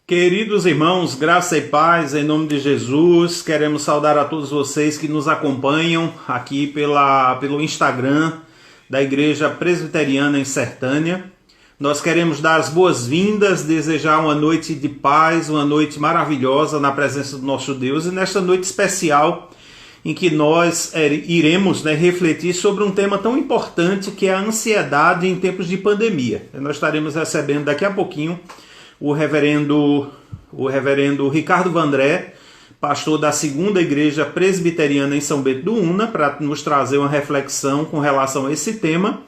Queridos irmãos, graça e paz em nome de Jesus. Queremos saudar a todos vocês que nos acompanham aqui pelo Instagram da Igreja Presbiteriana em Sertânia. Nós queremos dar as boas-vindas, desejar uma noite de paz, uma noite maravilhosa na presença do nosso Deus e nesta noite especial em que nós iremos refletir sobre um tema tão importante que é a ansiedade em tempos de pandemia. Nós estaremos recebendo daqui a pouquinho o reverendo Ricardo Vandré, pastor da Segunda Igreja Presbiteriana em São Bento do Una, para nos trazer uma reflexão com relação a esse tema.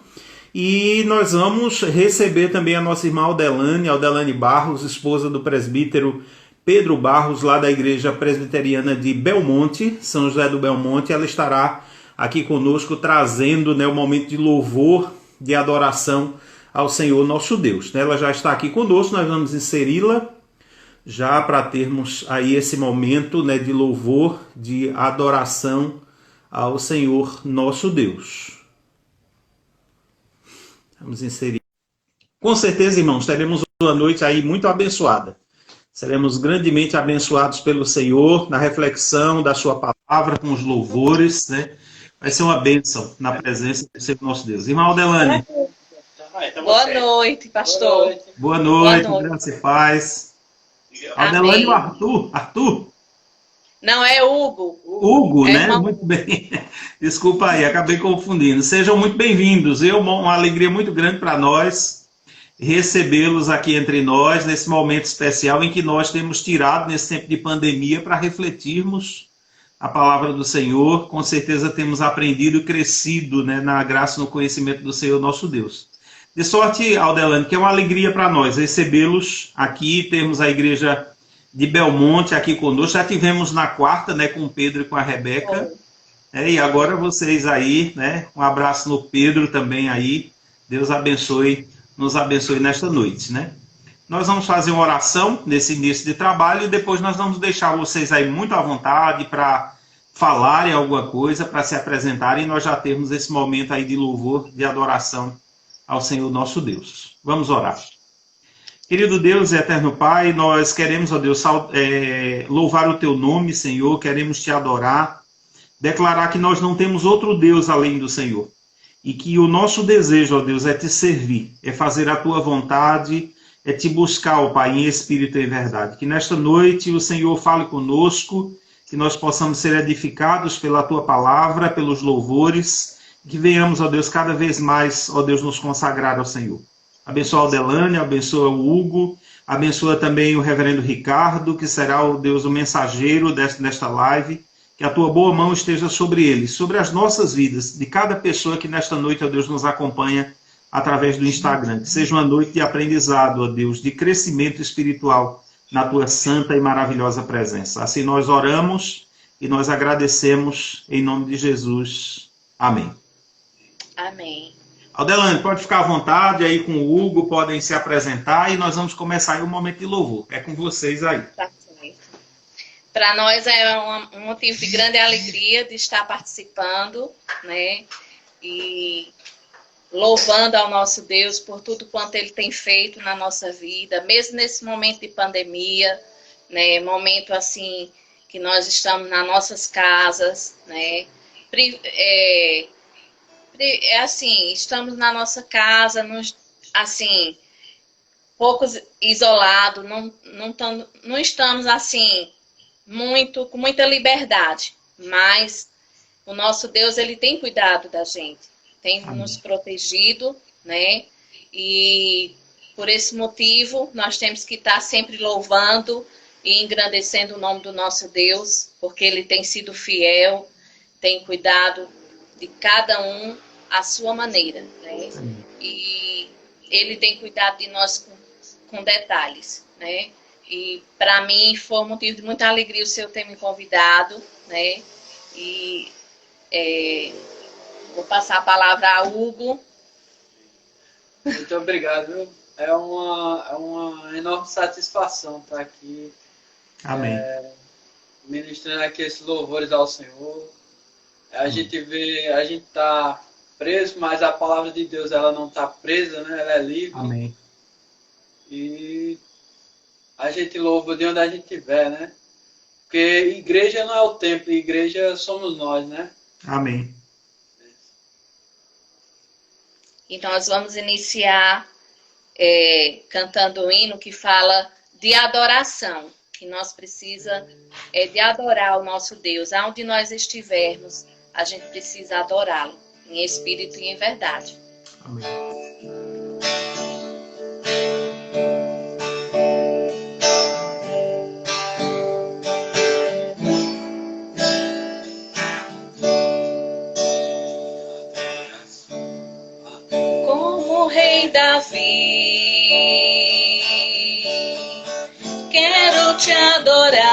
E nós vamos receber também a nossa irmã Aldelane Barros, esposa do presbítero Pedro Barros, lá da Igreja Presbiteriana de Belmonte, São José do Belmonte. Ela estará aqui conosco trazendo o momento de louvor, de adoração ao Senhor nosso Deus. Ela já está aqui conosco, nós vamos inseri-la já para termos aí esse momento de louvor, de adoração ao Senhor nosso Deus. Vamos inserir. Com certeza, irmãos, teremos uma noite aí muito abençoada. Seremos grandemente abençoados pelo Senhor na reflexão da sua palavra, com os louvores, Vai ser uma bênção na presença do Senhor nosso Deus. Irmã Aldelane. Boa noite, pastor. Boa noite, graça e paz. Aldelane ou Arthur? Não, é Hugo. Hugo, né? Muito bem. Desculpa aí, acabei confundindo. Sejam muito bem-vindos. Uma alegria muito grande para nós recebê-los aqui entre nós, nesse momento especial em que nós temos tirado, nesse tempo de pandemia, para refletirmos a palavra do Senhor. Com certeza temos aprendido e crescido na graça e no conhecimento do Senhor nosso Deus. De sorte, Aldelane, que é uma alegria para nós recebê-los aqui. Temos a igreja de Belmonte aqui conosco. Já tivemos na quarta, com o Pedro e com a Rebeca. E agora vocês aí, Um abraço no Pedro também aí. Deus abençoe, nos abençoe nesta noite, Nós vamos fazer uma oração nesse início de trabalho e depois nós vamos deixar vocês aí muito à vontade para falarem alguma coisa, para se apresentarem e nós já termos esse momento aí de louvor, de adoração ao Senhor nosso Deus. Vamos orar. Querido Deus e eterno Pai, nós queremos, ó Deus, louvar o Teu nome, Senhor, queremos Te adorar, declarar que nós não temos outro Deus além do Senhor, e que o nosso desejo, ó Deus, é Te servir, é fazer a Tua vontade, é Te buscar, ó Pai, em espírito e em verdade. Que nesta noite o Senhor fale conosco, que nós possamos ser edificados pela Tua palavra, pelos louvores, que venhamos, ó Deus, cada vez mais, ó Deus, nos consagrar ao Senhor. Abençoa a Aldelane, abençoa o Hugo, abençoa também o reverendo Ricardo, que será, ó Deus, o mensageiro desta live, que a Tua boa mão esteja sobre ele, sobre as nossas vidas, de cada pessoa que nesta noite, ó Deus, nos acompanha através do Instagram. Que seja uma noite de aprendizado, ó Deus, de crescimento espiritual na Tua santa e maravilhosa presença. Assim nós oramos e nós agradecemos em nome de Jesus. Amém. Amém. Aldelane, pode ficar à vontade aí com o Hugo, podem se apresentar e nós vamos começar aí um momento de louvor. É com vocês aí. Tá certo. Para nós é um motivo de grande alegria de estar participando, E louvando ao nosso Deus por tudo quanto Ele tem feito na nossa vida, mesmo nesse momento de pandemia, Momento assim que nós estamos nas nossas casas, Estamos na nossa casa, poucos isolados, não estamos com muita liberdade, mas o nosso Deus, Ele tem cuidado da gente, tem nos protegido, E por esse motivo, nós temos que estar sempre louvando e engrandecendo o nome do nosso Deus, porque Ele tem sido fiel, tem cuidado de cada um à sua maneira, E Ele tem cuidado de nós com detalhes, E para mim foi um motivo de muita alegria o Senhor ter me convidado, E vou passar a palavra a Hugo. Muito obrigado. É uma enorme satisfação estar aqui. Amém. Ministrando aqui esses louvores ao Senhor. A gente está preso, mas a palavra de Deus ela não está presa, Ela é livre. Amém. E a gente louva de onde a gente estiver, né? Porque igreja não é o templo, igreja somos nós, né? Amém. Então, nós vamos iniciar cantando um hino que fala de adoração, que nós precisa de adorar o nosso Deus. Aonde nós estivermos, a gente precisa adorá-lo, em espírito e em verdade. Amém. Como o rei Davi, quero te adorar.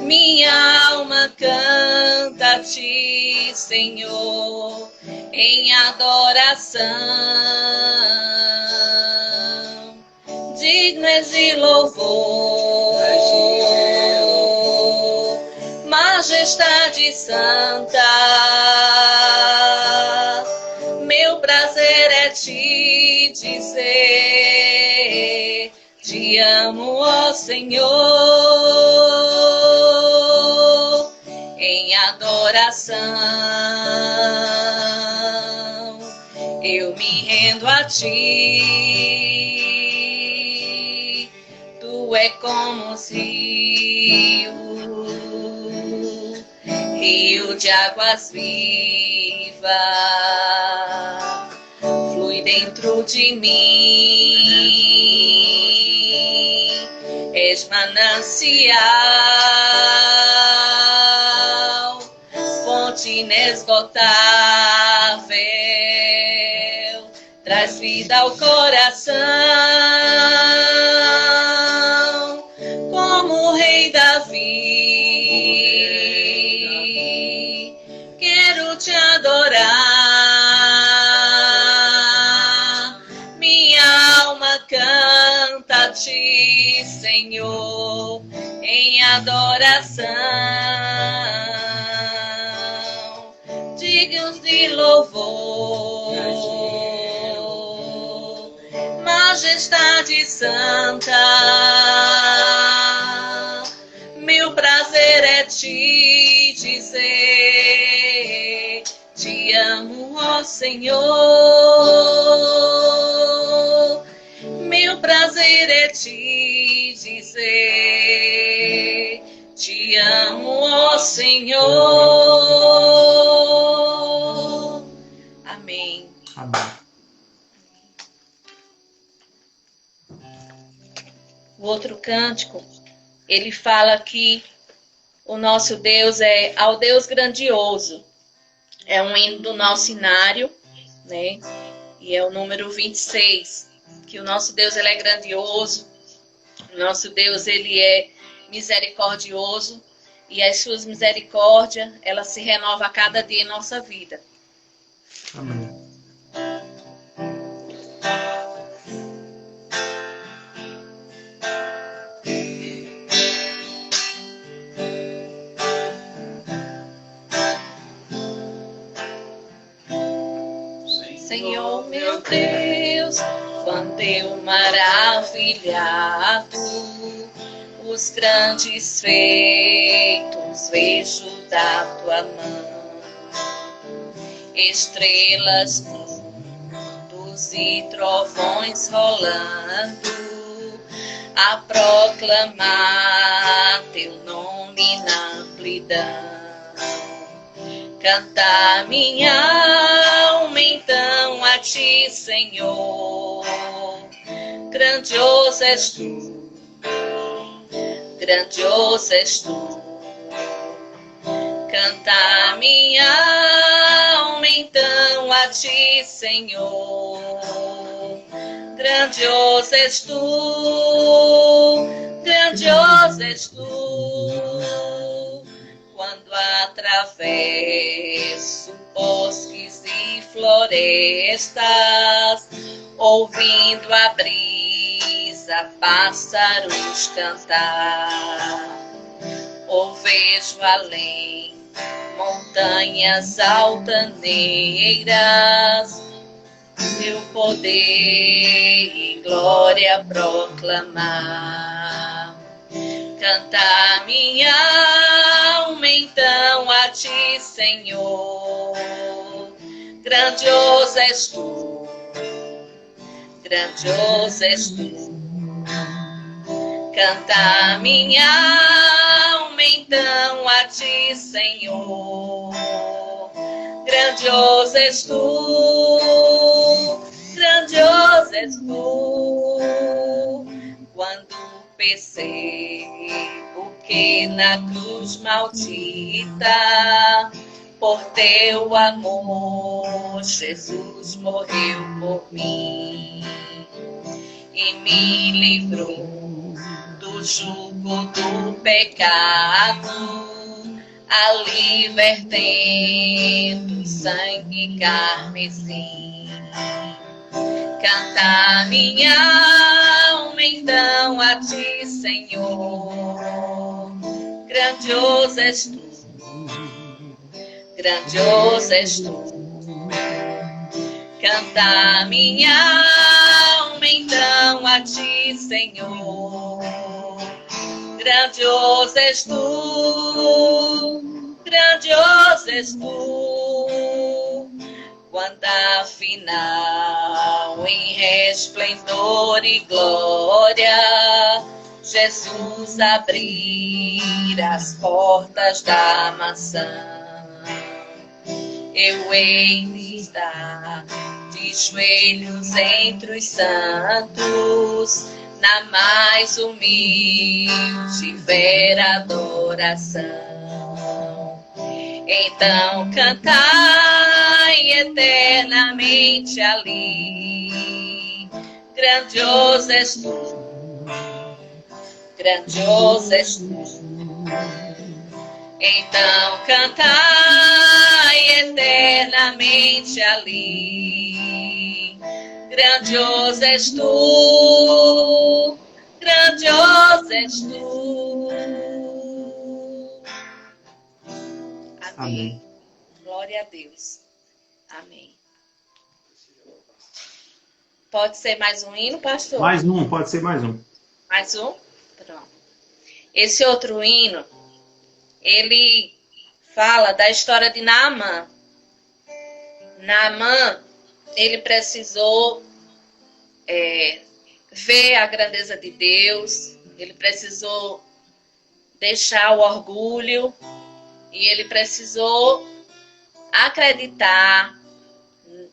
Minha alma canta a ti, Senhor, em adoração. Digno és de louvor, majestade santa. Meu prazer é te dizer, te amo, ó Senhor, em adoração. Eu me rendo a ti, tu é como os rios, rio de águas vivas, flui dentro de mim, és manancial, fonte inesgotável, traz vida ao coração, como o rei Davi. Quero te adorar, minha alma canta a ti, Senhor, em adoração. Dignos de louvor, majestade santa. Meu prazer é te dizer, te amo, ó Senhor. Meu prazer é te dizer, te amo, ó Senhor. Amém. Amém. O outro cântico, ele fala que o nosso Deus é ao Deus grandioso. É um hino do nosso inário, né? E é o número 26, que o nosso Deus ele é grandioso, o nosso Deus ele é misericordioso e as suas misericórdias, ela se renova a cada dia em nossa vida. Amém. Senhor meu Deus, quando eu maravilhado os grandes feitos vejo da tua mão, estrelas, mundos e trovões rolando, a proclamar teu nome na amplidão. Cantar minha alma então a ti, Senhor. Grandioso és tu, grandioso és tu. Cantar minha alma então a ti, Senhor. Grandioso és tu, grandioso és tu. Quando atravesso bosques e florestas, ouvindo a brisa, pássaros cantar, ou vejo além montanhas altaneiras, teu poder e glória proclamar. Canta minha alma então a ti, Senhor. Grandioso és tu, grandioso és tu. Canta minha alma então a ti, Senhor. Grandioso és tu, grandioso és tu. Quando percebo que na cruz maldita, por teu amor, Jesus morreu por mim e me livrou do jugo do pecado, ali vertendo sangue carmesim. Canta minha alma então a ti, Senhor. Grandioso és tu, grandioso és tu. Canta minha alma então a ti, Senhor. Grandioso és tu, grandioso és tu. Quando afinal em resplendor e glória Jesus abrir as portas da mansão, eu hei de estar de joelhos entre os santos, na mais humilde vera adoração. Então cantai eternamente ali, grandioso és tu, grandioso és tu. Então cantai eternamente ali, grandioso és tu, grandioso és tu. Amém. Glória a Deus. Amém. Pode ser mais um hino, pastor? Mais um, pode ser mais um. Mais um? Pronto. Esse outro hino, ele fala da história de Naamã. Naamã, ele precisou ver a grandeza de Deus, ele precisou deixar o orgulho e ele precisou acreditar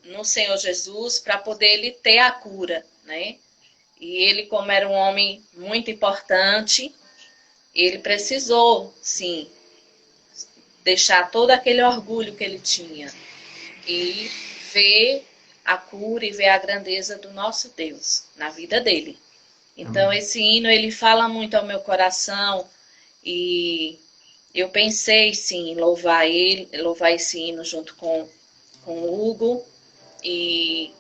no Senhor Jesus para poder ele ter a cura, né? E ele, como era um homem muito importante, ele precisou, sim, deixar todo aquele orgulho que ele tinha e ver a cura e ver a grandeza do nosso Deus na vida dele. Então, esse hino, ele fala muito ao meu coração e eu pensei, sim, em louvar ele, louvar esse hino junto com o Hugo, e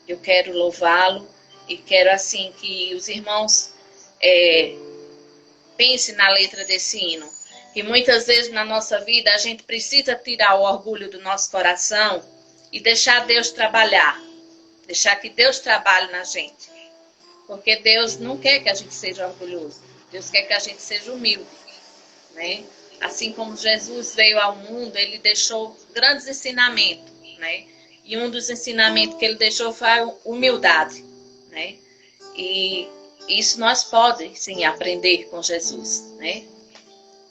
eu quero louvá-lo e quero, assim, que os irmãos pensem na letra desse hino. Que muitas vezes na nossa vida a gente precisa tirar o orgulho do nosso coração e deixar Deus trabalhar. Deixar que Deus trabalhe na gente. Porque Deus não quer que a gente seja orgulhoso. Deus quer que a gente seja humilde, né? Assim como Jesus veio ao mundo, ele deixou grandes ensinamentos, né? E um dos ensinamentos que ele deixou foi a humildade, né? E isso nós podemos, sim, aprender com Jesus, né?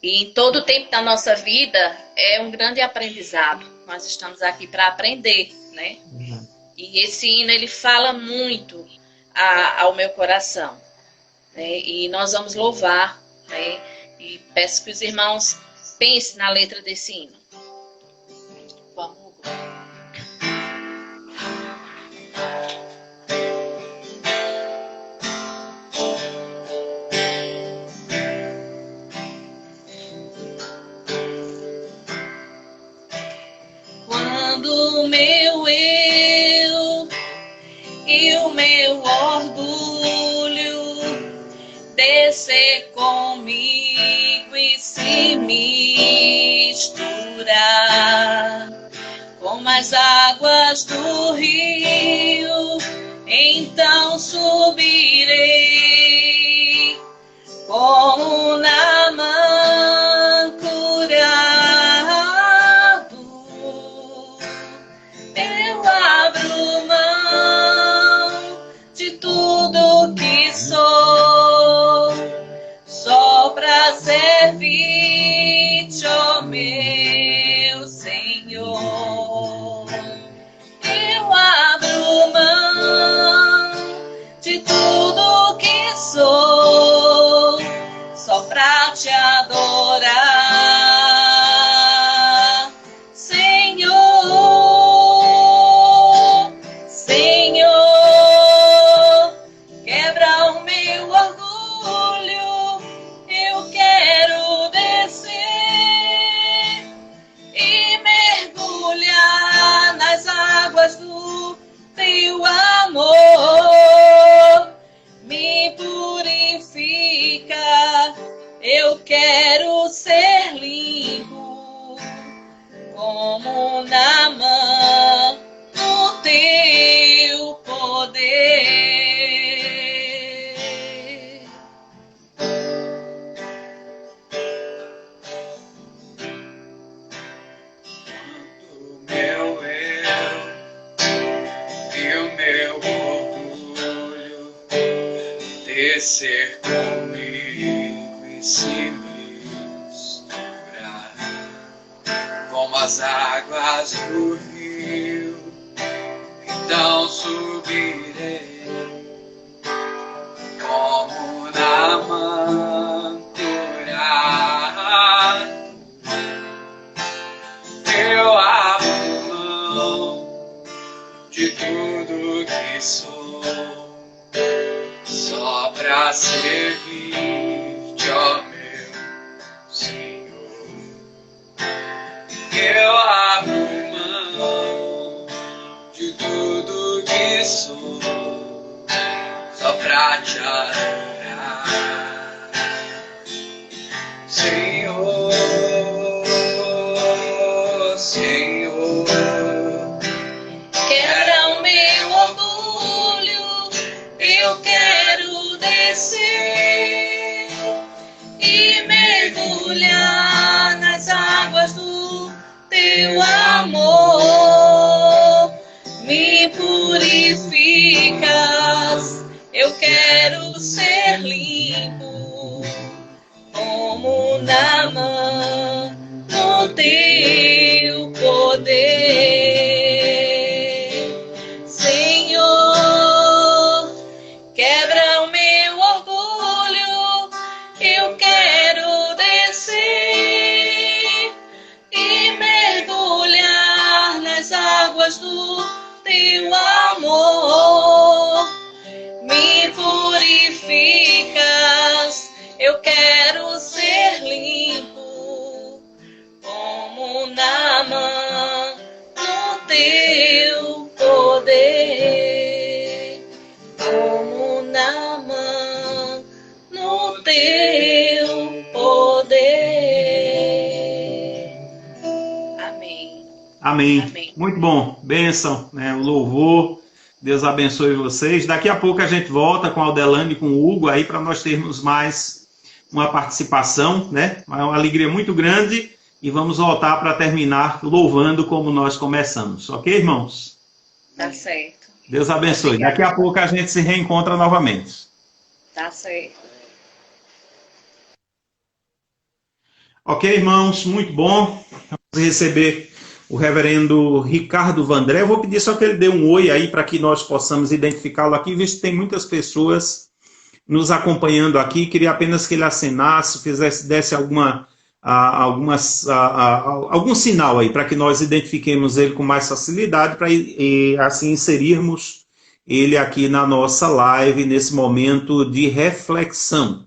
E em todo o tempo da nossa vida é um grande aprendizado. Nós estamos aqui para aprender, né? Uhum. E esse hino, ele fala muito ao meu coração, né? E nós vamos louvar, né? E peço que os irmãos pensem na letra desse hino. Vamos, Hugo. Quando o meu eu e o meu orgulho descer comigo e se misturar com as águas do rio, então tudo que sou, só pra te adorar, Senhor, Senhor. Quebra o meu orgulho, eu quero descer e mergulhar nas águas do teu amor. Me purifica, eu quero ser limpo como Naamã no teu poder. O meu eu e o meu orgulho descer comigo e se misturar como as águas do rio, então subirei como Naamã orar. Eu abro mão de tudo que sou, só pra servir-te, ó meu Senhor. Eu abro mão de tudo que sou, só pra te adorar, Senhor, Senhor. Quebra o meu orgulho, eu quero descer e mergulhar nas águas do teu amor. Me purificas, eu quero ser limpo como Naamã no teu poder. Senhor, quebra o meu orgulho, eu quero descer e mergulhar nas águas do teu amor. Me purificas, eu quero ser limpo como Naamã no teu poder, como Naamã no teu poder. Amém. Amém. Amém. Muito bom. Bênção, né? O louvor. Deus abençoe vocês. Daqui a pouco a gente volta com a Aldelane e com o Hugo aí para nós termos mais uma participação, né? É uma alegria muito grande e vamos voltar para terminar louvando como nós começamos. Ok, irmãos? Tá certo. Deus abençoe. Daqui a pouco a gente se reencontra novamente. Tá certo. Ok, irmãos? Muito bom. Vamos receber o reverendo Ricardo Vandré. Eu vou pedir só que ele dê um oi aí para que nós possamos identificá-lo aqui, visto que tem muitas pessoas nos acompanhando aqui. Queria apenas que ele acenasse, desse algum sinal aí, para que nós identifiquemos ele com mais facilidade, para assim inserirmos ele aqui na nossa live, nesse momento de reflexão.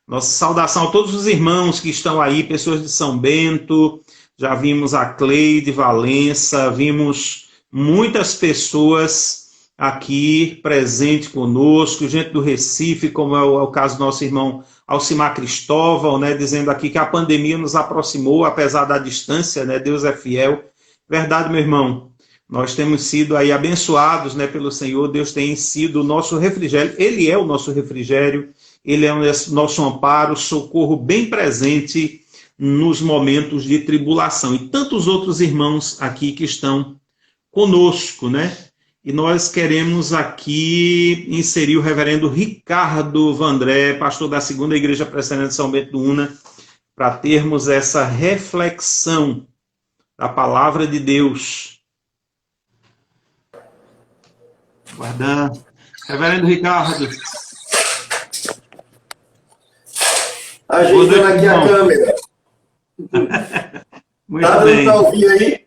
Nossa saudação a todos os irmãos que estão aí, pessoas de São Bento. Já vimos a Cleide Valença, vimos muitas pessoas aqui presentes conosco, gente do Recife, como é o caso do nosso irmão Alcimar Cristóvão, né, dizendo aqui que a pandemia nos aproximou, apesar da distância, né, Deus é fiel. Verdade, meu irmão, nós temos sido aí abençoados, né, pelo Senhor, Deus tem sido o nosso refrigério, Ele é o nosso refrigério, Ele é o nosso amparo, socorro bem presente nos momentos de tribulação. E tantos outros irmãos aqui que estão conosco, né? E nós queremos aqui inserir o reverendo Ricardo Vandré, pastor da Segunda Igreja Presbiteriana de São Bento do Una, para termos essa reflexão da palavra de Deus. Guardando. Reverendo Ricardo. Ajeitando aqui a câmera. Muito tá bem. Dando para ouvir aí?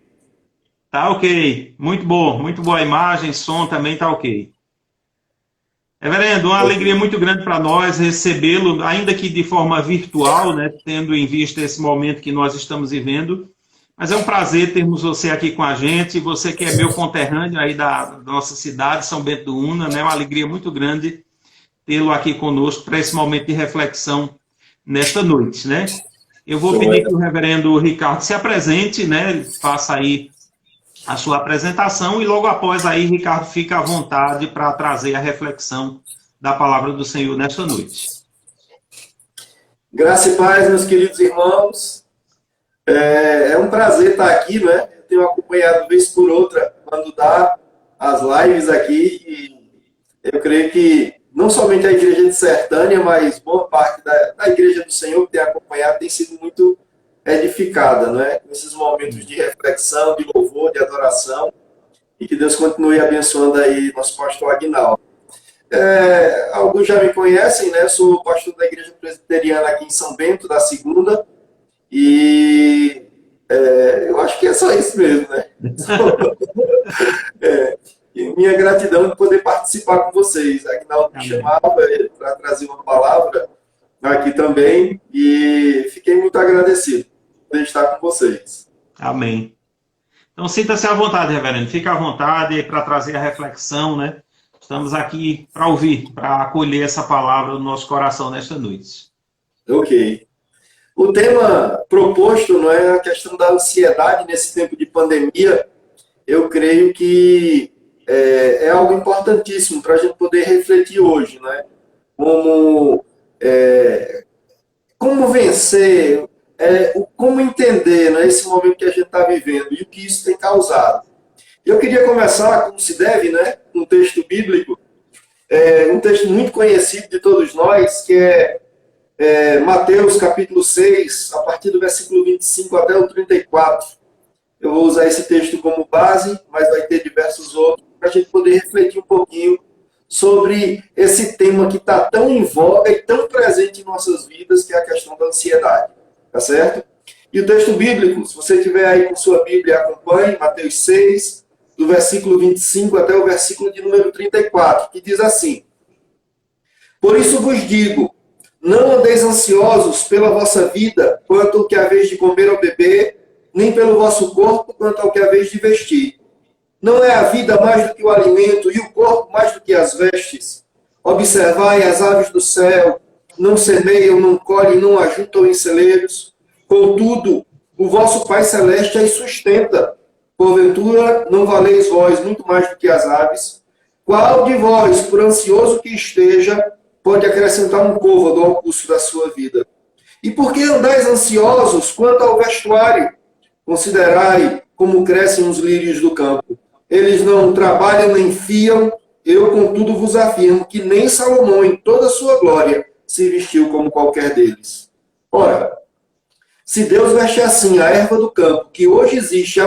Tá ok. Muito bom. Muito boa a imagem, som também tá ok. Reverendo, uma alegria muito grande para nós recebê-lo, ainda que de forma virtual, né, tendo em vista esse momento que nós estamos vivendo. Mas é um prazer termos você aqui com a gente, você que é meu conterrâneo aí da nossa cidade, São Bento do Una, né, uma alegria muito grande tê-lo aqui conosco para esse momento de reflexão nesta noite, né? Eu vou pedir que o reverendo Ricardo se apresente, né, faça aí a sua apresentação e logo após aí, Ricardo, fica à vontade para trazer a reflexão da palavra do Senhor nesta noite. Graça e paz, meus queridos irmãos. É um prazer estar aqui, né? Eu tenho acompanhado vez por outra quando dá as lives aqui e eu creio que não somente a Igreja de Sertânia, mas boa parte da Igreja do Senhor que tem acompanhado tem sido muito edificada, né? Nesses momentos de reflexão, de louvor, de adoração, e que Deus continue abençoando aí nosso pastor Aguinaldo. Alguns já me conhecem, né? Sou pastor da Igreja Presbiteriana aqui em São Bento, da Segunda, e eu acho que é só isso mesmo, né? E minha gratidão de poder participar com vocês. Aguinaldo me chamava para trazer uma palavra aqui também, e fiquei muito agradecido por estar com vocês. Amém. Então, sinta-se à vontade, reverendo. Fica à vontade para trazer a reflexão, né? Estamos aqui para ouvir, para acolher essa palavra no nosso coração nesta noite. Ok. O tema proposto, não é, a questão da ansiedade nesse tempo de pandemia. Eu creio que é algo importantíssimo para a gente poder refletir hoje, né? Como vencer, como entender, né, esse momento que a gente está vivendo e o que isso tem causado. Eu queria começar, como se deve, né, um texto bíblico, um texto muito conhecido de todos nós, que é Mateus capítulo 6, a partir do versículo 25 até o 34. Eu vou usar esse texto como base, mas vai ter diversos outros, para a gente poder refletir um pouquinho sobre esse tema que está tão em voga e tão presente em nossas vidas, que é a questão da ansiedade. Tá certo? E o texto bíblico, se você tiver aí com sua Bíblia, acompanhe, Mateus 6, do versículo 25 até o versículo de número 34, que diz assim: Por isso vos digo, não andeis ansiosos pela vossa vida, quanto ao que haveis de comer ou beber, nem pelo vosso corpo, quanto ao que haveis de vestir. Não é a vida mais do que o alimento, e o corpo mais do que as vestes? Observai as aves do céu, não semeiam, não colhem, não ajuntam em celeiros. Contudo, o vosso Pai Celeste as sustenta. Porventura, não valeis vós muito mais do que as aves? Qual de vós, por ansioso que esteja, pode acrescentar um côvado ao curso da sua vida? E por que andais ansiosos quanto ao vestuário? Considerai como crescem os lírios do campo. Eles não trabalham nem fiam. Eu, contudo, vos afirmo que nem Salomão, em toda a sua glória, se vestiu como qualquer deles. Ora, se Deus veste assim a erva do campo, que hoje existe,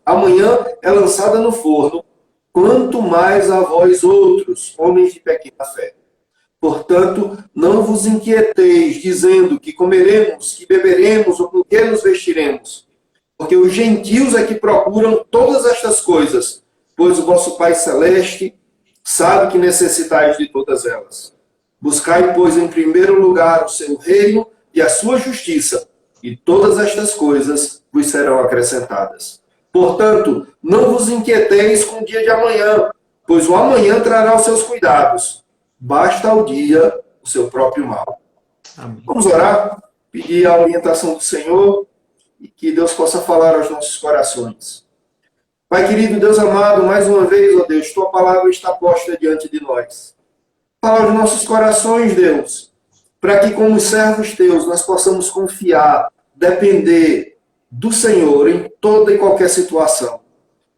amanhã é lançada no forno, quanto mais a vós outros, homens de pequena fé. Portanto, não vos inquieteis, dizendo que comeremos, que beberemos, ou com que nos vestiremos. Porque os gentios é que procuram todas estas coisas, pois o vosso Pai Celeste sabe que necessitais de todas elas. Buscai, pois, em primeiro lugar o seu reino e a sua justiça, e todas estas coisas vos serão acrescentadas. Portanto, não vos inquieteis com o dia de amanhã, pois o amanhã trará os seus cuidados. Basta ao dia o seu próprio mal. Amém. Vamos orar, pedir a orientação do Senhor e que Deus possa falar aos nossos corações. Pai querido, Deus amado, mais uma vez, ó Deus, tua palavra está posta diante de nós. Fala aos nossos corações, Deus, para que como servos teus nós possamos confiar, depender do Senhor em toda e qualquer situação.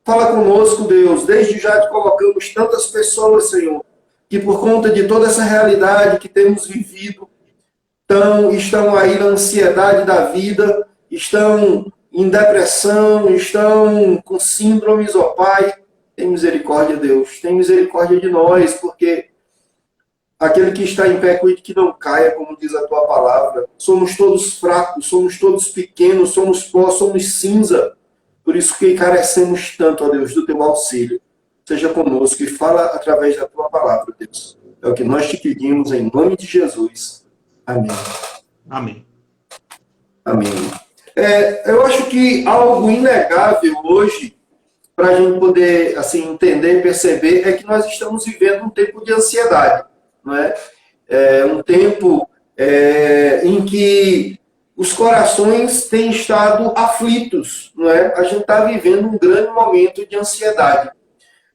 Fala conosco, Deus, desde já te colocamos tantas pessoas, Senhor, que por conta de toda essa realidade que temos vivido, estão aí na ansiedade da vida, estão em depressão, estão com síndromes, ó Pai. Tem misericórdia, Deus, tem misericórdia de nós, porque Aquele que está em pé, cuide que não caia, como diz a tua palavra. Somos todos fracos, somos todos pequenos, somos pó, somos cinza. Por isso que carecemos tanto, ó Deus, do teu auxílio. Seja conosco e fala através da tua palavra, Deus. É o que nós te pedimos em nome de Jesus. Amém. Amém. Amém. Eu acho que algo inegável hoje, para a gente poder assim, entender, perceber, é que nós estamos vivendo um tempo de ansiedade. Não é? Um tempo em que os corações têm estado aflitos. Não é? A gente está vivendo um grande momento de ansiedade.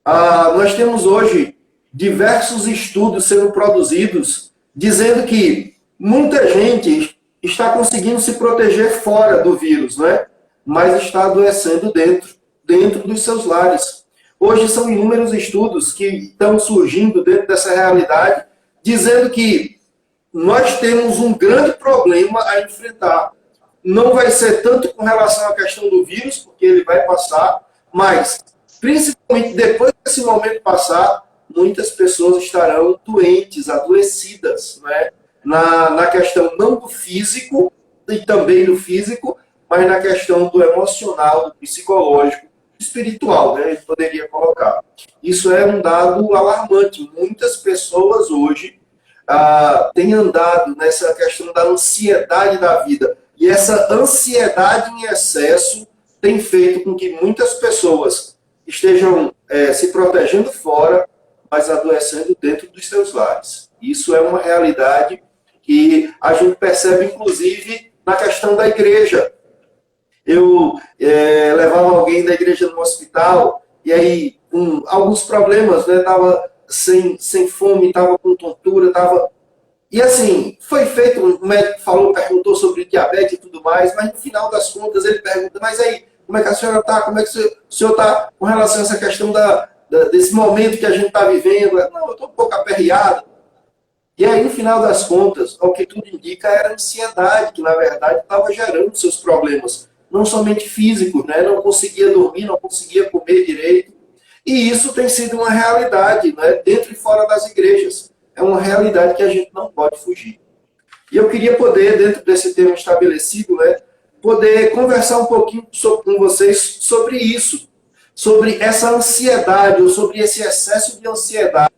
Nós temos hoje diversos estudos sendo produzidos dizendo que muita gente está conseguindo se proteger fora do vírus, não é? Mas está adoecendo dentro dos seus lares. Hoje são inúmeros estudos que estão surgindo dentro dessa realidade, dizendo que nós temos um grande problema a enfrentar. Não vai ser tanto com relação à questão do vírus, porque ele vai passar, mas, principalmente depois desse momento passar, muitas pessoas estarão doentes, adoecidas, né? Na questão não do físico, e também do físico, mas na questão do emocional, do psicológico, espiritual, né? A gente poderia colocar. Isso é um dado alarmante. Muitas pessoas hoje têm andado nessa questão da ansiedade da vida. E essa ansiedade em excesso tem feito com que muitas pessoas estejam se protegendo fora, mas adoecendo dentro dos seus lares. Isso é uma realidade que a gente percebe, inclusive, na questão da igreja. Eu levava alguém da igreja no hospital, e aí, com alguns problemas, né? Estava sem fome, estava com tontura, estava... E assim, foi feito, o médico perguntou sobre diabetes e tudo mais, mas no final das contas ele pergunta, mas aí, como é que a senhora está? Como é que o senhor está com relação a essa questão desse momento que a gente está vivendo? Não, eu estou um pouco aperreado. E aí, no final das contas, ao que tudo indica, era a ansiedade, que na verdade estava gerando seus problemas, não somente físicos, né? Não conseguia dormir, não conseguia comer direito. E isso tem sido uma realidade, né? Dentro e fora das igrejas. É uma realidade que a gente não pode fugir. E eu queria poder, dentro desse tema estabelecido, né, poder conversar um pouquinho com vocês sobre isso, sobre essa ansiedade, ou sobre esse excesso de ansiedade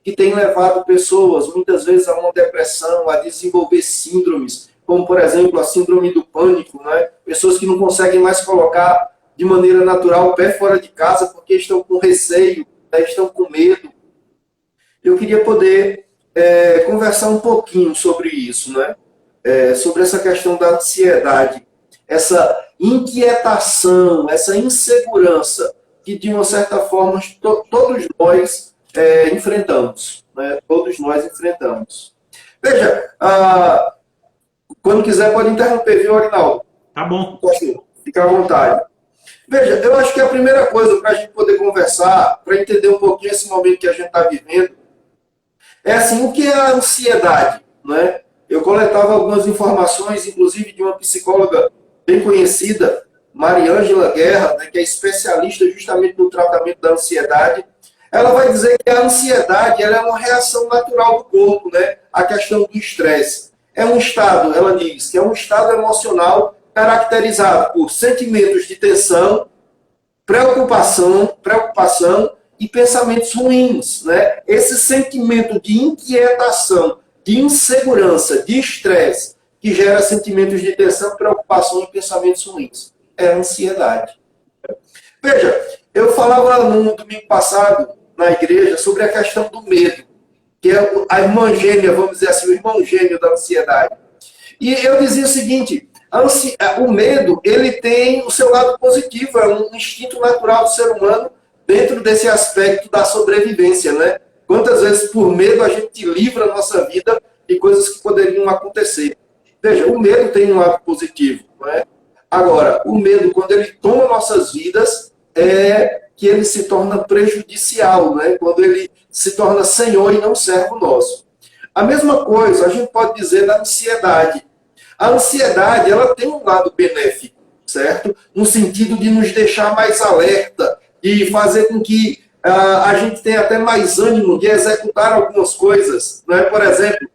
que tem levado pessoas, muitas vezes, a uma depressão, a desenvolver síndromes, como, por exemplo, a síndrome do pânico, né? Pessoas que não conseguem mais colocar de maneira natural o pé fora de casa porque estão com receio, né? Estão com medo. Eu queria poder conversar um pouquinho sobre isso, né? Sobre essa questão da ansiedade, essa inquietação, essa insegurança que, de uma certa forma, todos nós enfrentamos. Né? Todos nós enfrentamos. Veja, quando quiser pode interromper, viu, Arinaldo? Tá bom. Fica à vontade. Veja, eu acho que a primeira coisa para a gente poder conversar, para entender um pouquinho esse momento que a gente está vivendo, é assim, o que é a ansiedade? Né? Eu coletava algumas informações, inclusive de uma psicóloga bem conhecida, Mariângela Guerra, né, que é especialista justamente no tratamento da ansiedade. Ela vai dizer que a ansiedade ela é uma reação natural do corpo, né? A questão do estresse. É um estado, ela diz, que é um estado emocional caracterizado por sentimentos de tensão, preocupação e pensamentos ruins, né? Esse sentimento de inquietação, de insegurança, de estresse, que gera sentimentos de tensão, preocupação e pensamentos ruins. É a ansiedade. Veja, eu falava no domingo passado, na igreja, sobre a questão do medo, que é a irmã gêmea, vamos dizer assim, o irmão gêmeo da ansiedade. E eu dizia o seguinte, o medo, ele tem o seu lado positivo, é um instinto natural do ser humano, dentro desse aspecto da sobrevivência, né? Quantas vezes por medo a gente livra a nossa vida de coisas que poderiam acontecer. Veja, o medo tem um lado positivo, não é? Agora, o medo, quando ele toma nossas vidas, é que ele se torna prejudicial, né? Quando ele se torna senhor e não servo nosso. A mesma coisa a gente pode dizer da ansiedade. A ansiedade, ela tem um lado benéfico, certo? No sentido de nos deixar mais alerta, e fazer com que a gente tem até mais ânimo de executar algumas coisas. Não é? Por exemplo,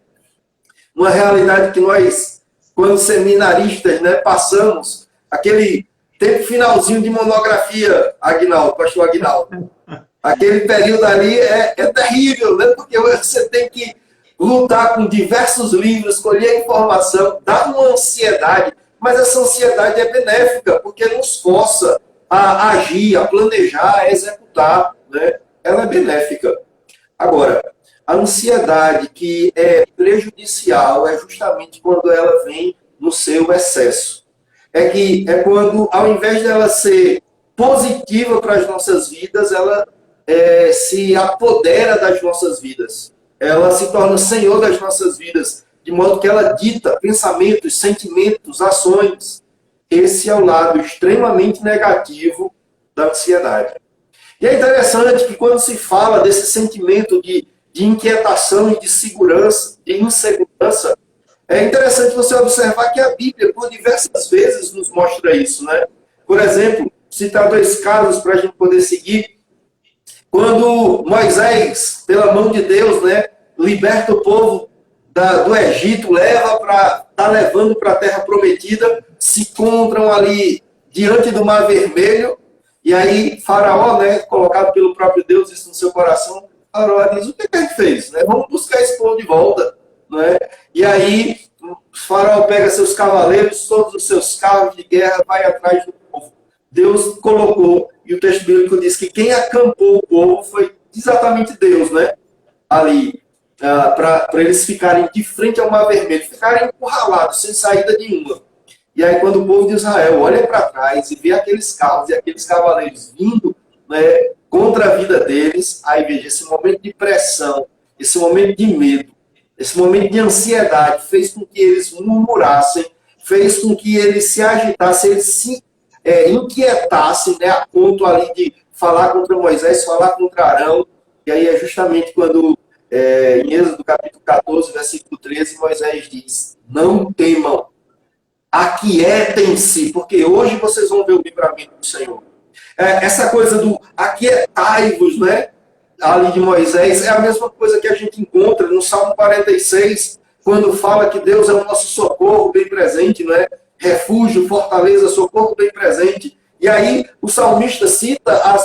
uma realidade que nós, quando seminaristas, né, passamos, aquele tempo finalzinho de monografia, pastor Aguinaldo. Aquele período ali é terrível, né? Porque você tem que lutar com diversos livros, colher informação, dá uma ansiedade, mas essa ansiedade é benéfica, porque nos força a agir, a planejar, a executar, né? Ela é benéfica. Agora, a ansiedade que é prejudicial é justamente quando ela vem no seu excesso. É quando, ao invés dela ser positiva para as nossas vidas, ela se apodera das nossas vidas. Ela se torna senhor das nossas vidas, de modo que ela dita pensamentos, sentimentos, ações. Esse é o lado extremamente negativo da ansiedade. E é interessante que quando se fala desse sentimento de inquietação e de segurança, de insegurança, é interessante você observar que a Bíblia, por diversas vezes, nos mostra isso, né? Por exemplo, citar 2 casos para a gente poder seguir. Quando Moisés, pela mão de Deus, né, liberta o povo do Egito, está levando para a terra prometida, se encontram ali diante do Mar Vermelho, e aí Faraó, né, colocado pelo próprio Deus isso no seu coração, Faraó diz, o que a gente fez? Né? Vamos buscar esse povo de volta. Né? E aí o Faraó pega seus cavaleiros, todos os seus carros de guerra, vai atrás do povo. Deus colocou, e o texto bíblico diz que quem acampou o povo foi exatamente Deus, né? Ali, para eles ficarem de frente ao Mar Vermelho, ficarem encurralados, sem saída nenhuma. E aí, quando o povo de Israel olha para trás e vê aqueles carros e aqueles cavaleiros vindo, né, contra a vida deles, aí veja, esse momento de pressão, esse momento de medo, esse momento de ansiedade fez com que eles murmurassem, fez com que eles se agitassem, eles se inquietassem, né, a ponto ali de falar contra Moisés, falar contra Arão. E aí é justamente quando, em Êxodo capítulo 14, versículo 13, Moisés diz, não temam, aquietem-se, porque hoje vocês vão ver o livramento do Senhor. Essa coisa do aquietai-vos, né, ali de Moisés, é a mesma coisa que a gente encontra no Salmo 46, quando fala que Deus é o nosso socorro bem presente, né? Refúgio, fortaleza, socorro bem presente. E aí o salmista cita a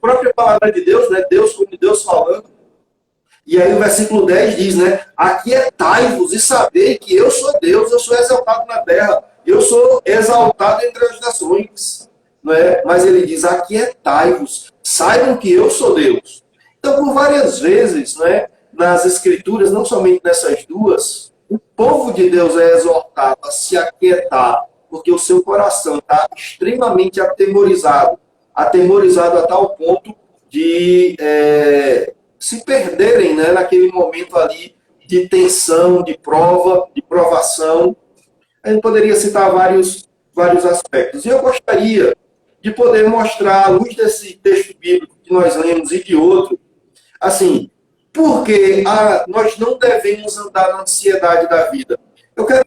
própria palavra de Deus, né? Deus como Deus falando. E aí o versículo 10 diz, né? Aquietai-vos e sabei que eu sou Deus, eu sou exaltado na terra, eu sou exaltado entre as nações. Né? Mas ele diz, aquietai-vos, saibam que eu sou Deus. Então, por várias vezes, né, nas Escrituras, não somente nessas duas, o povo de Deus é exortado a se aquietar, porque o seu coração está extremamente atemorizado a tal ponto de se perderem, né, naquele momento ali de tensão, de prova, de provação. A gente poderia citar vários aspectos. E eu gostaria de poder mostrar, à luz desse texto bíblico que nós lemos e de outro, assim, porque nós não devemos andar na ansiedade da vida. Eu quero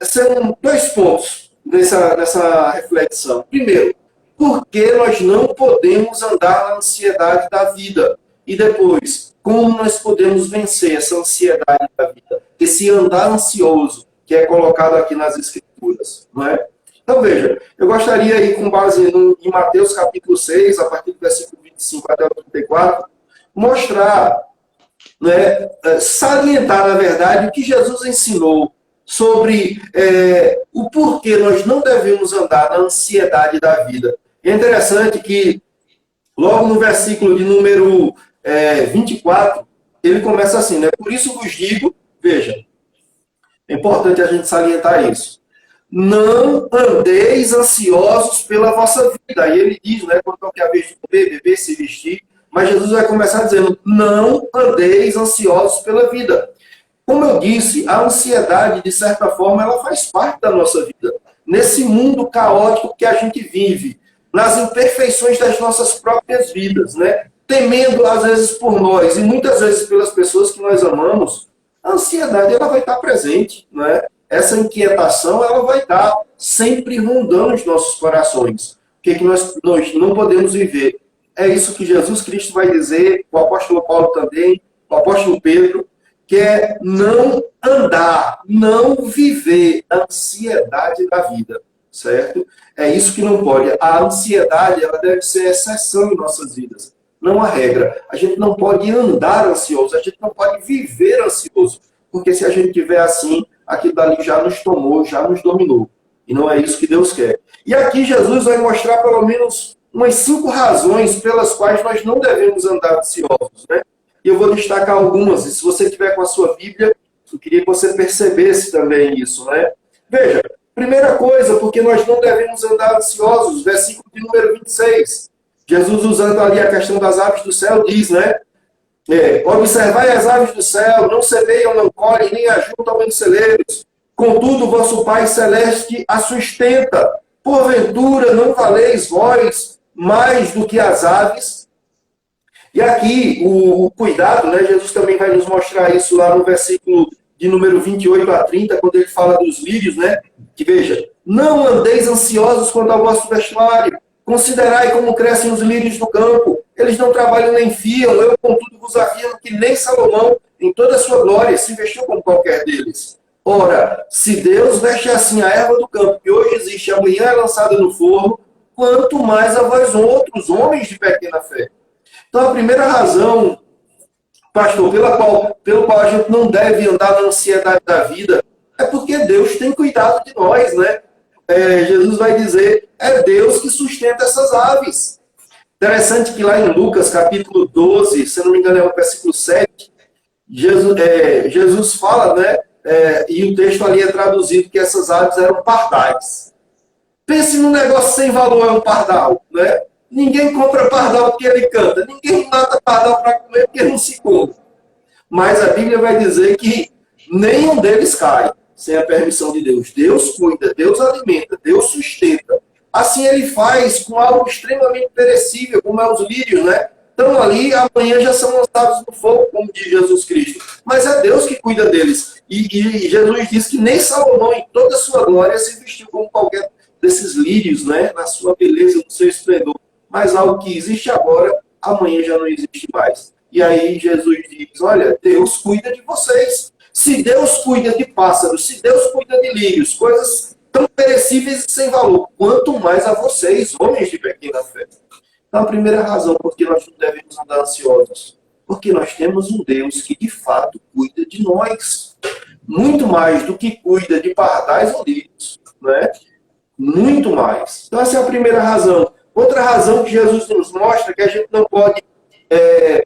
ser 2 pontos nessa reflexão. Primeiro, por que nós não podemos andar na ansiedade da vida? E depois, como nós podemos vencer essa ansiedade da vida? Esse andar ansioso que é colocado aqui nas Escrituras, não é? Então, veja, eu gostaria aí, com base em Mateus capítulo 6, a partir do versículo 25 até o 34, mostrar, né, salientar, na verdade, o que Jesus ensinou sobre o porquê nós não devemos andar na ansiedade da vida. É interessante que, logo no versículo de número 24, ele começa assim, né? Por isso vos digo, veja, é importante a gente salientar isso. Não andeis ansiosos pela vossa vida. Aí ele diz, né, quando é a vez de comer, beber, se vestir. Mas Jesus vai começar dizendo, não andeis ansiosos pela vida. Como eu disse, a ansiedade, de certa forma, ela faz parte da nossa vida. Nesse mundo caótico que a gente vive, nas imperfeições das nossas próprias vidas, né? Temendo, às vezes, por nós e muitas vezes pelas pessoas que nós amamos, a ansiedade ela vai estar presente, né? Essa inquietação ela vai estar sempre rondando os nossos corações. Porque que nós não podemos viver É isso que Jesus Cristo vai dizer, o apóstolo Paulo também, o apóstolo Pedro, que é não andar, não viver a ansiedade da vida, certo? É isso que não pode. A ansiedade, ela deve ser exceção em nossas vidas, não a regra. A gente não pode andar ansioso, a gente não pode viver ansioso, porque se a gente tiver assim, aquilo dali já nos tomou, já nos dominou. E não é isso que Deus quer. E aqui Jesus vai mostrar pelo menos umas 5 razões pelas quais nós não devemos andar ansiosos, né? E eu vou destacar algumas, e se você tiver com a sua Bíblia, eu queria que você percebesse também isso, né? Veja, primeira coisa, porque nós não devemos andar ansiosos, versículo de número 26. Jesus, usando ali a questão das aves do céu, diz, né? Observai as aves do céu, não semeiam, não colhem, nem ajuntam em celeiros. Contudo, vosso Pai Celeste a sustenta. Porventura, não valeis vós mais do que as aves? E aqui, o cuidado, né? Jesus também vai nos mostrar isso lá no versículo de número 28 a 30, quando ele fala dos lírios, né? Que veja, não andeis ansiosos quanto ao vosso vestuário, considerai como crescem os lírios do campo, eles não trabalham nem fiam, eu, contudo, vos afirmo que nem Salomão, em toda a sua glória, se vestiu como qualquer deles. Ora, se Deus veste assim a erva do campo, que hoje existe, amanhã é lançada no forno, quanto mais a vós outros, homens de pequena fé. Então, a primeira razão, pastor, pelo qual a gente não deve andar na ansiedade da vida, é porque Deus tem cuidado de nós, né? Jesus vai dizer, é Deus que sustenta essas aves. Interessante que lá em Lucas, capítulo 12, se não me engano é o versículo 7, Jesus fala, né? E o texto ali é traduzido que essas aves eram pardais. Pense num negócio sem valor, é um pardal, né? Ninguém compra pardal porque ele canta. Ninguém mata pardal para comer porque não se come. Mas a Bíblia vai dizer que nenhum deles cai sem a permissão de Deus. Deus cuida, Deus alimenta, Deus sustenta. Assim ele faz com algo extremamente perecível, como é os lírios, né? Estão ali, amanhã já são lançados no fogo, como diz Jesus Cristo. Mas é Deus que cuida deles. E Jesus diz que nem Salomão, em toda a sua glória, se vestiu como qualquer desses lírios, né? Na sua beleza, no seu esplendor. Mas algo que existe agora, amanhã já não existe mais. E aí Jesus diz, olha, Deus cuida de vocês. Se Deus cuida de pássaros, se Deus cuida de lírios, coisas tão perecíveis e sem valor, quanto mais a vocês, homens de pequena fé. Então, a primeira razão por que nós não devemos andar ansiosos, porque nós temos um Deus que, de fato, cuida de nós. Muito mais do que cuida de pardais ou lírios, né? Muito mais. Então, essa é a primeira razão. Outra razão que Jesus nos mostra que a gente não pode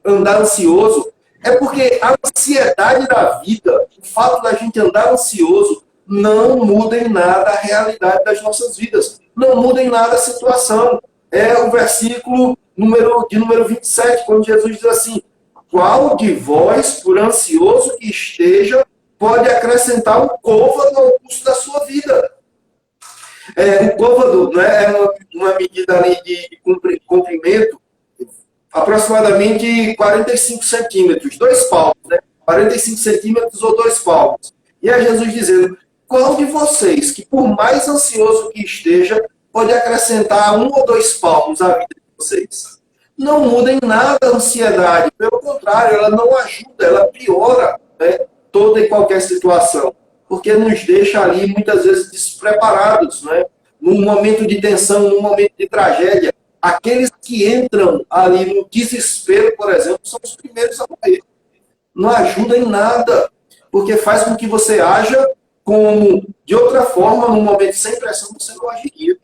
andar ansioso é porque a ansiedade da vida, o fato da gente andar ansioso, não muda em nada a realidade das nossas vidas. Não muda em nada a situação. É o versículo de número 27, quando Jesus diz assim, qual de vós, por ansioso que esteja, pode acrescentar um côvado ao curso da sua vida? O côvado, né, é uma medida ali de comprimento, aproximadamente 45 centímetros, 2 palmos, né? 45 centímetros ou 2 palmos. E é Jesus dizendo, qual de vocês, que por mais ansioso que esteja, pode acrescentar 1 ou 2 palmos à vida de vocês? Não muda em nada a ansiedade, pelo contrário, ela não ajuda, ela piora, né, toda e qualquer situação. Porque nos deixa ali, muitas vezes, despreparados, né? Num momento de tensão, num momento de tragédia. Aqueles que entram ali no desespero, por exemplo, são os primeiros a morrer. Não ajuda em nada, porque faz com que você haja como, de outra forma, num momento sem pressão, você não agiria.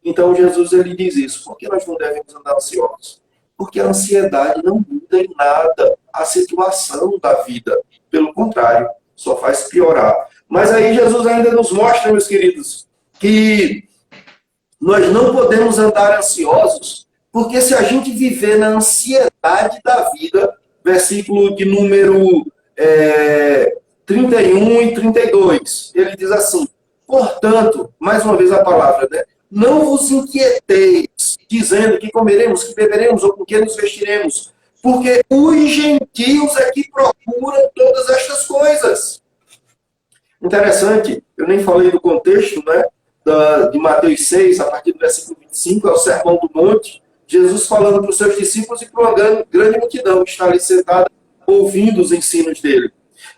Então, Jesus ele diz isso. Por que nós não devemos andar ansiosos? Porque a ansiedade não muda em nada a situação da vida. Pelo contrário, só faz piorar. Mas aí Jesus ainda nos mostra, meus queridos, que nós não podemos andar ansiosos, porque se a gente viver na ansiedade da vida, versículo de número 31 e 32, ele diz assim, portanto, mais uma vez a palavra, né? Não vos inquieteis, dizendo que comeremos, que beberemos ou com que nos vestiremos, porque os gentios é que procuram todas estas coisas. Interessante, eu nem falei do contexto, né, de Mateus 6, a partir do versículo 25, é o Sermão do Monte, Jesus falando para os seus discípulos e para uma grande multidão que está ali sentada ouvindo os ensinos dele.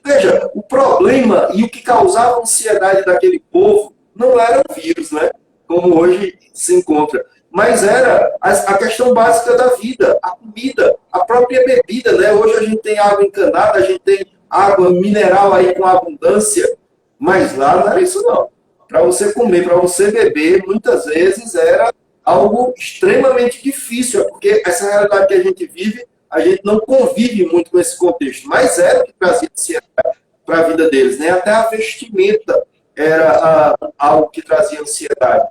Veja, o problema e o que causava ansiedade daquele povo não era o vírus, né? Como hoje se encontra, mas era a questão básica da vida, a comida, a própria bebida, né? Hoje a gente tem água encanada, a gente tem água mineral aí com abundância, mas lá não era isso não. Para você comer, para você beber, muitas vezes era algo extremamente difícil, porque essa realidade que a gente vive, a gente não convive muito com esse contexto, mas era o que trazia ansiedade para a vida deles, né? Até a vestimenta era algo que trazia ansiedade.